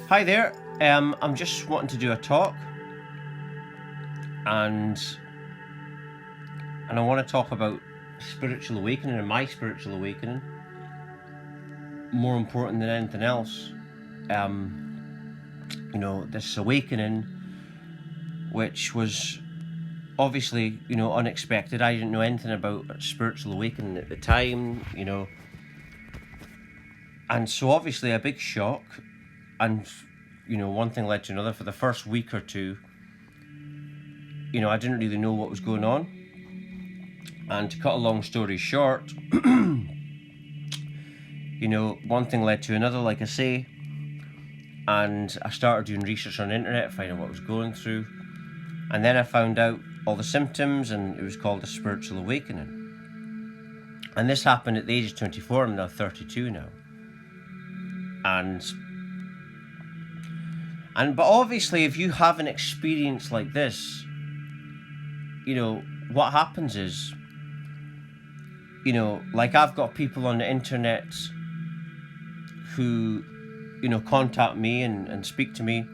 Hi there. I'm just wanting to do a talk, and I want to talk about spiritual awakening and my spiritual awakening. More important than anything else, this awakening, which was obviously unexpected. I didn't know anything about spiritual awakening at the time, and so obviously a big shock, and one thing led to another. For the first week or two, I didn't really know what was going on. And to cut a long story short, one thing led to another, like I say, and I started doing research on the internet, finding what I was going through, and then I found out all the symptoms, and it was called a spiritual awakening. And this happened at the age of 24. I'm now 32 now, but obviously, if you have an experience like this, what happens is, like I've got people on the internet who, contact me and speak to me,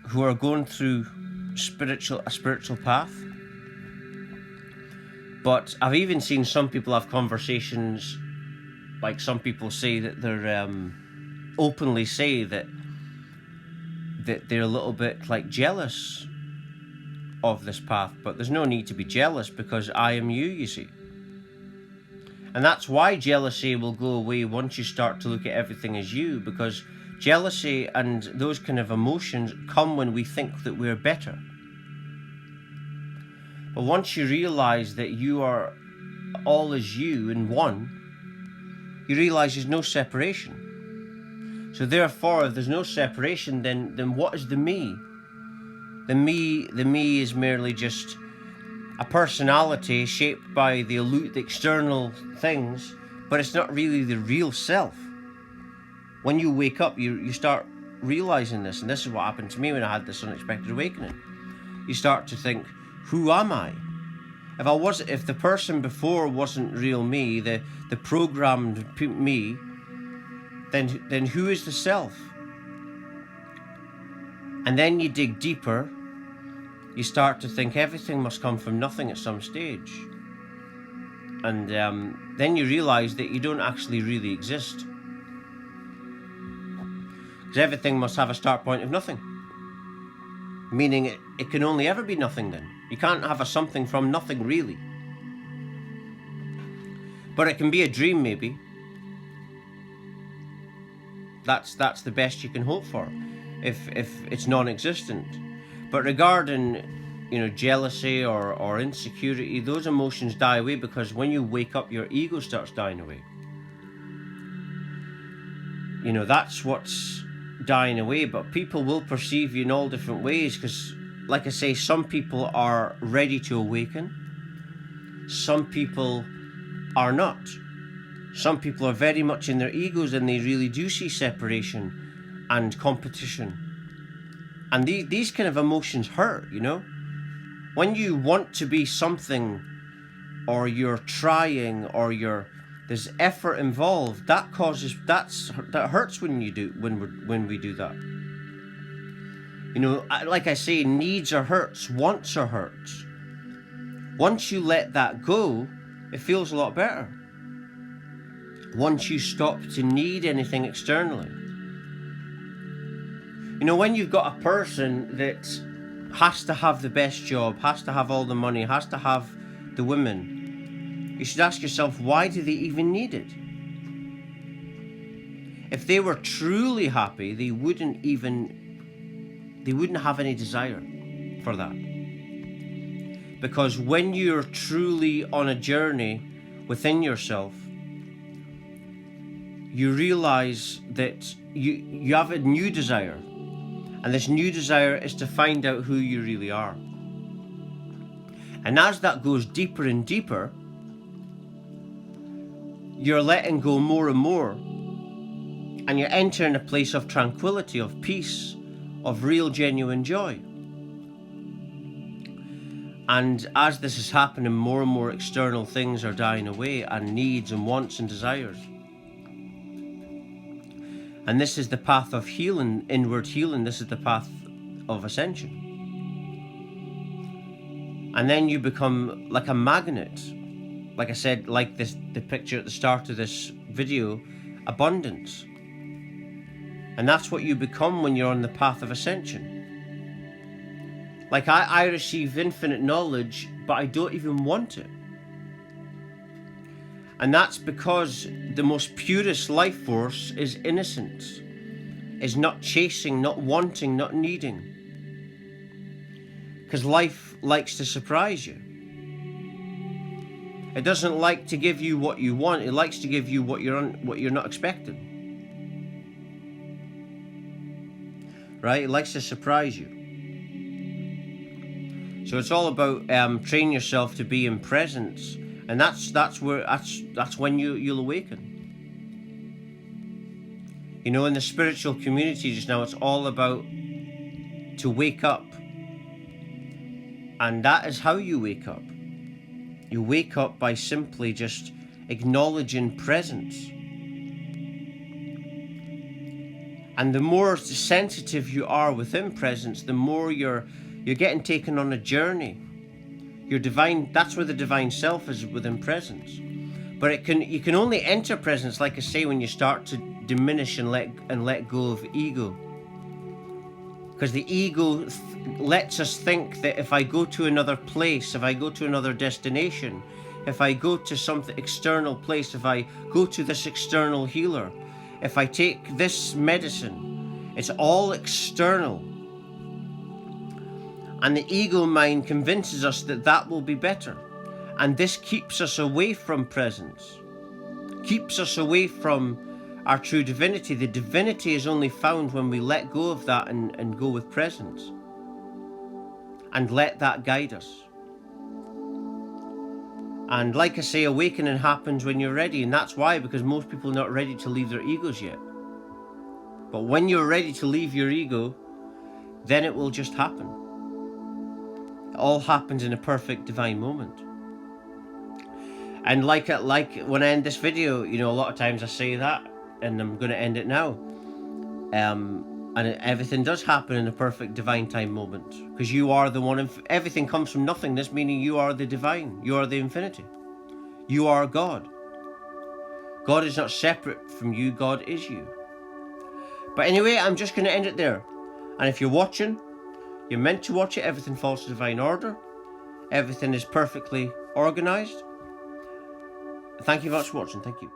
who are going through a spiritual path. But I've even seen some people have conversations, like some people say that they're openly say that they're a little bit like jealous of this path, but there's no need to be jealous, because I am you see. And that's why jealousy will go away once you start to look at everything as you, because jealousy and those kind of emotions come when we think that we're better. But once you realize that you are all as you in one, you realize there's no separation. So therefore, if there's no separation, then what is the me? The me is merely just a personality shaped by the external things, but it's not really the real self. When you wake up, you start realizing this, and this is what happened to me when I had this unexpected awakening. You start to think, who am I? If the person before wasn't real me, the programmed me, then who is the self? And then you dig deeper. You start to think everything must come from nothing at some stage. And then you realize that you don't actually really exist. Because everything must have a start point of nothing. Meaning it can only ever be nothing then. You can't have a something from nothing, really. But it can be a dream, maybe. That's the best you can hope for, if it's non-existent. But regarding, jealousy or insecurity, those emotions die away, because when you wake up, your ego starts dying away. That's what's dying away. But people will perceive you in all different ways, because, like I say, some people are ready to awaken. Some people are not. Some people are very much in their egos, and they really do see separation and competition. And these kind of emotions hurt, When you want to be something, or you're trying, or there's effort involved, that hurts when we do that. Like I say, needs are hurts, wants are hurts. Once you let that go, it feels a lot better. Once you stop to need anything externally. When you've got a person that has to have the best job, has to have all the money, has to have the women, you should ask yourself, why do they even need it? If they were truly happy, they wouldn't have any desire for that. Because when you're truly on a journey within yourself, you realize that you have a new desire. And this new desire is to find out who you really are. And as that goes deeper and deeper, you're letting go more and more. And you're entering a place of tranquility, of peace, of real, genuine joy. And as this is happening, more and more external things are dying away, and needs and wants and desires. And this is the path of healing, inward healing. This is the path of ascension. And then you become like a magnet. Like I said, like the picture at the start of this video, abundance. And that's what you become when you're on the path of ascension. Like I receive infinite knowledge, but I don't even want it. And that's because the most purest life force is innocence, is not chasing, not wanting, not needing. Because life likes to surprise you. It doesn't like to give you what you want. It likes to give you what you're not expecting. Right? It likes to surprise you. So it's all about train yourself to be in presence, and that's when you'll awaken. You know, in the spiritual community just now, it's all about to wake up, and that is how you wake up. You wake up by simply just acknowledging presence. And the more sensitive you are within presence, the more you're getting taken on a journey. Your divine, that's where the divine self is, within presence. But you can only enter presence, like I say, when you start to diminish and let go of ego. Because the ego lets us think that if I go to another place, if I go to another destination, if I go to some external place, if I go to this external healer, if I take this medicine, it's all external. And the ego mind convinces us that that will be better. And this keeps us away from presence, keeps us away from our true divinity. The divinity is only found when we let go of that and go with presence. And let that guide us. And like I say, awakening happens when you're ready. And that's why, because most people are not ready to leave their egos yet. But when you're ready to leave your ego, then it will just happen. It all happens in a perfect divine moment. And like when I end this video, you know, a lot of times I say that, and I'm going to end it now. And everything does happen in a perfect divine time moment, because you are the one. Everything comes from nothingness, meaning you are the divine. You are the infinity. You are God. God is not separate from you. God is you. But anyway, I'm just going to end it there. And if you're watching, you're meant to watch it. Everything falls to divine order. Everything is perfectly organized. Thank you very much for watching. Thank you.